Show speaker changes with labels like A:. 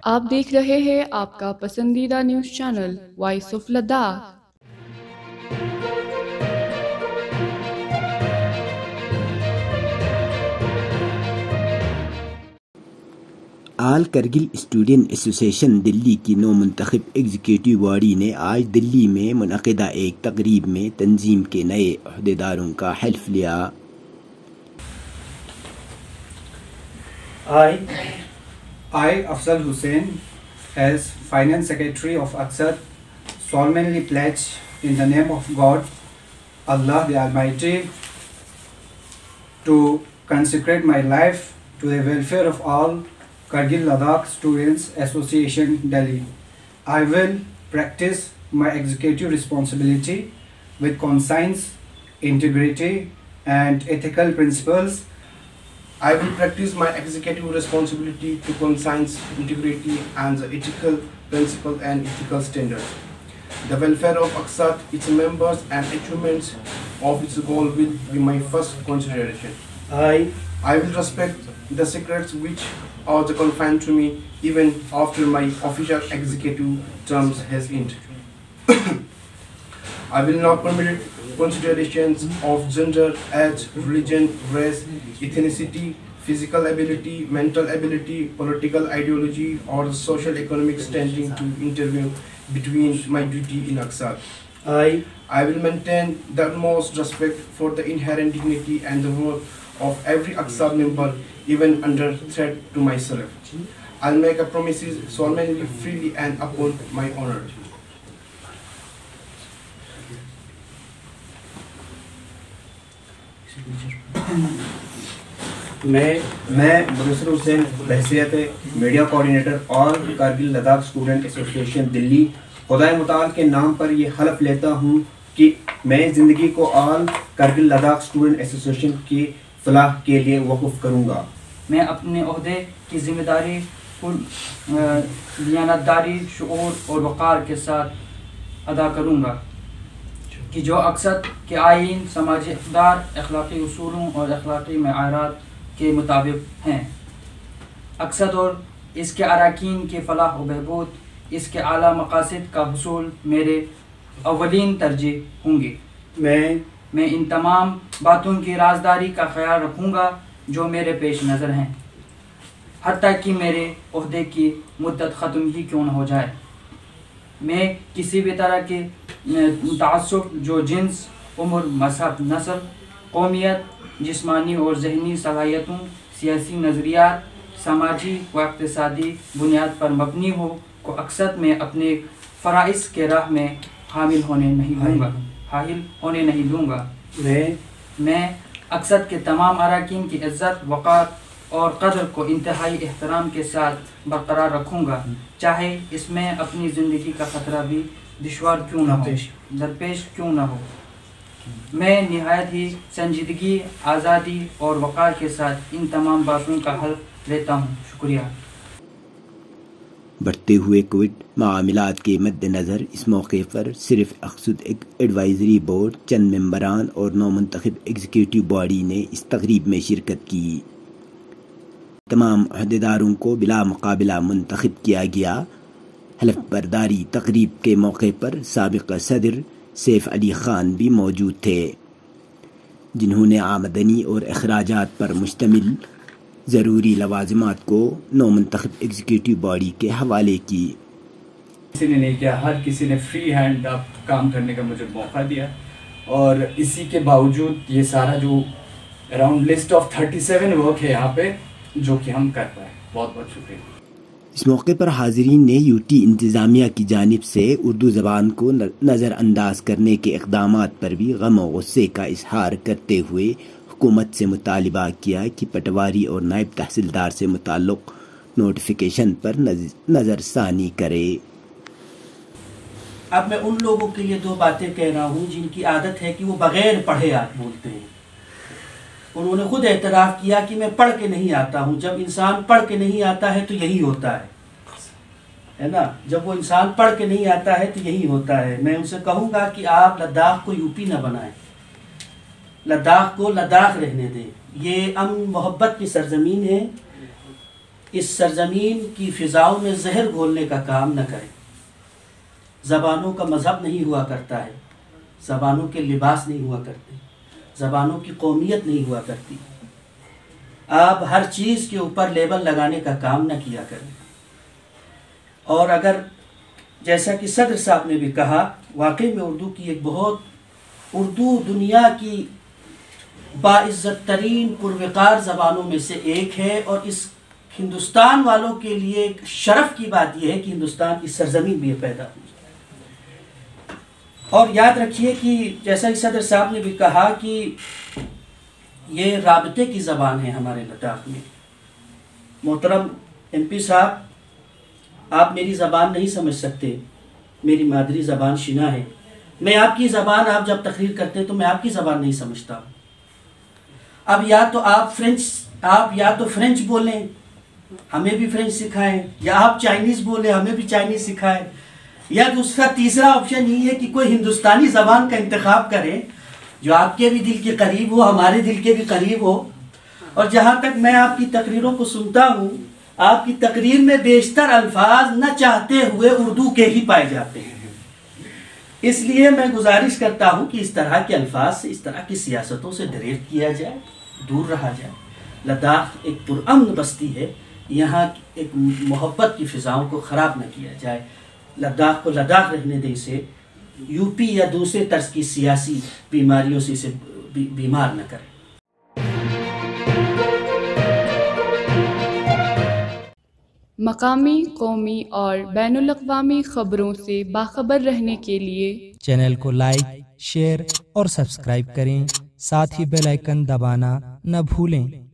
A: آپ دیکھ رہے ہیں آپ کا پسندیدہ news channel voice of Ladakh.
B: All Kargil student association Delhi کی نو منتخب ایگزیکٹو باڈی نے آج دلی میں منعقدہ ایک تقریب میں تنظیم کے نئے عہدیداروں کا حلف لیا۔
C: I, Afzal Hussain, as Finance Secretary of Aksat, solemnly pledge in the name of God, Allah the Almighty, to consecrate my life to the welfare of all Kargil Ladakh Students Association Delhi. I will practice my executive responsibility with conscience, integrity, and ethical principles.
D: I will practice my executive responsibility to conscience, integrity, and the ethical principles and ethical standards. The welfare of Aksat, its members, and achievements of its goal will be my first consideration. I will respect the secrets which are confined to me even after my official executive terms has ended. I will not permit considerations of gender, age, religion, race, ethnicity, physical ability, mental ability, political ideology, or social economic standing to intervene between my duty in Aksat. I will maintain the utmost respect for the inherent dignity and the worth of every Aksat member, even under threat to myself. I'll make a promises solemnly, freely, and upon my honor.
E: میں منصر حسین بحیثیت media coordinator اور Kargil Ladakh student association دلی خدائے متعال کے نام پر یہ حلف لیتا ہوں کہ میں زندگی کو آل کارگل لداخ اسٹوڈنٹ ایسوسیشن کی فلاح کے لیے وقف کروں گا۔
F: میں اپنے عہدے کی ذمہ داری دیانتداری، شعور اور وقار کے ساتھ ادا کروں گا کہ جو اقصد کے آئین، سماجی اقدار، اخلاقی اصولوں اور اخلاقی معیارات کے مطابق ہیں۔ اقصد اور اس کے اراکین کی فلاح و بہبود، اس کے اعلیٰ مقاصد کا حصول میرے اولین ترجیح ہوں گی۔ میں ان تمام باتوں کی رازداری کا خیال رکھوں گا جو میرے پیش نظر ہیں، حتیٰ کہ میرے عہدے کی مدت ختم ہی کیوں نہ ہو جائے۔ میں کسی بھی طرح کے تعصب جو جنس، عمر، مذہب، نسل، قومیت، جسمانی اور ذہنی صلاحیتوں، سیاسی نظریات، سماجی و اقتصادی بنیاد پر مبنی ہو کو اقصد میں اپنے فرائض کے راہ میں حامل ہونے نہیں دوں گا۔ میں اقصد کے تمام اراکین کی عزت، وقار اور قدر کو انتہائی احترام کے ساتھ برقرار رکھوں گا، چاہے اس میں اپنی زندگی کا خطرہ بھی درپیش کیوں نہ ہو۔ میں نہایت ہی سنجیدگی، آزادی اور وقار کے ساتھ ان تمام باتوں کا حلف لیتا ہوں۔ شکریہ۔
B: بڑھتے ہوئے کووڈ معاملات کے مد نظر اس موقع پر صرف اقصد ایڈوائزری بورڈ، چند ممبران اور نو منتخب ایگزیکٹو باڈی نے اس تقریب میں شرکت کی۔ تمام عہدیداروں کو بلا مقابلہ منتخب کیا گیا۔ حلف برداری تقریب کے موقع پر سابق صدر سیف علی خان بھی موجود تھے، جنہوں نے آمدنی اور اخراجات پر مشتمل ضروری لوازمات کو نو منتخب ایگزیکٹو باڈی کے حوالے کی۔
G: کسی نے نہیں کیا، ہر کسی نے فری ہینڈ کام کرنے کا مجھے موقع دیا، اور اسی کے باوجود یہ سارا جو اراؤنڈ لسٹ آف 37 ورک ہے یہاں پہ جو کہ ہم کر پائے۔ بہت بہت شکریہ۔
B: اس موقع پر حاضرین نے یوٹی انتظامیہ کی جانب سے اردو زبان کو نظر انداز کرنے کے اقدامات پر بھی غم و غصے کا اظہار کرتے ہوئے حکومت سے مطالبہ کیا کہ پٹواری اور نائب تحصیلدار سے متعلق نوٹیفیکیشن پر نظر ثانی کرے۔
H: اب میں ان لوگوں کے لیے دو باتیں کہہ رہا ہوں جن کی عادت ہے کہ وہ بغیر پڑھے بولتے ہیں۔ انہوں نے خود اعتراف کیا کہ میں پڑھ کے نہیں آتا ہوں۔ جب انسان پڑھ کے نہیں آتا ہے تو یہی ہوتا ہے نا، جب وہ انسان پڑھ کے نہیں آتا ہے تو یہی ہوتا ہے۔ میں ان سے کہوں گا کہ آپ لداخ کو یوپی نہ بنائیں، لداخ کو لداخ رہنے دیں۔ یہ امن محبت کی سرزمین ہے، اس سرزمین کی فضاؤں میں زہر گھولنے کا کام نہ کریں۔ زبانوں کا مذہب نہیں ہوا کرتا ہے، زبانوں کے لباس نہیں ہوا کرتے، زبانوں کی قومیت نہیں ہوا کرتی۔ آپ ہر چیز کے اوپر لیبل لگانے کا کام نہ کیا کریں۔ اور اگر جیسا کہ صدر صاحب نے بھی کہا، واقعی میں اردو کی ایک اردو دنیا کی باعزت ترین پروقار زبانوں میں سے ایک ہے، اور اس ہندوستان والوں کے لیے ایک شرف کی بات یہ ہے کہ ہندوستان کی سرزمین بھی پیدا ہوئی۔ اور یاد رکھیے کہ جیسا کہ صدر صاحب نے بھی کہا کہ یہ رابطے کی زبان ہے ہمارے لداخ میں۔ محترم MP صاحب، آپ میری زبان نہیں سمجھ سکتے، میری مادری زبان شنا ہے۔ میں آپ کی زبان، آپ جب تقریر کرتے ہیں تو میں آپ کی زبان نہیں سمجھتا ہوں۔ اب یا تو آپ فرینچ بولیں، ہمیں بھی فرینچ سکھائیں، یا آپ چائنیز بولیں، ہمیں بھی چائنیز سکھائیں، یا دوسرا تیسرا آپشن یہ ہے کہ کوئی ہندوستانی زبان کا انتخاب کریں جو آپ کے بھی دل کے قریب ہو، ہمارے دل کے بھی قریب ہو۔ اور جہاں تک میں آپ کی تقریروں کو سنتا ہوں، آپ کی تقریر میں بیشتر الفاظ نہ چاہتے ہوئے اردو کے ہی پائے جاتے ہیں۔ اس لیے میں گزارش کرتا ہوں کہ اس طرح کے الفاظ سے، اس طرح کی سیاستوں سے گریز کیا جائے، دور رہا جائے۔ لداخ ایک پرامن بستی ہے، یہاں ایک محبت کی فضاؤں کو خراب نہ کیا جائے۔ لداخ کو لداخ رہنے دیں، اسے UP یا دوسرے طرز کی سیاسی بیماریوں سے اسے بیمار نہ کریں۔
A: مقامی، قومی اور بین الاقوامی خبروں سے باخبر رہنے کے لیے
I: چینل کو لائک، شیئر اور سبسکرائب کریں، ساتھ ہی بیل آئیکن دبانا نہ بھولیں۔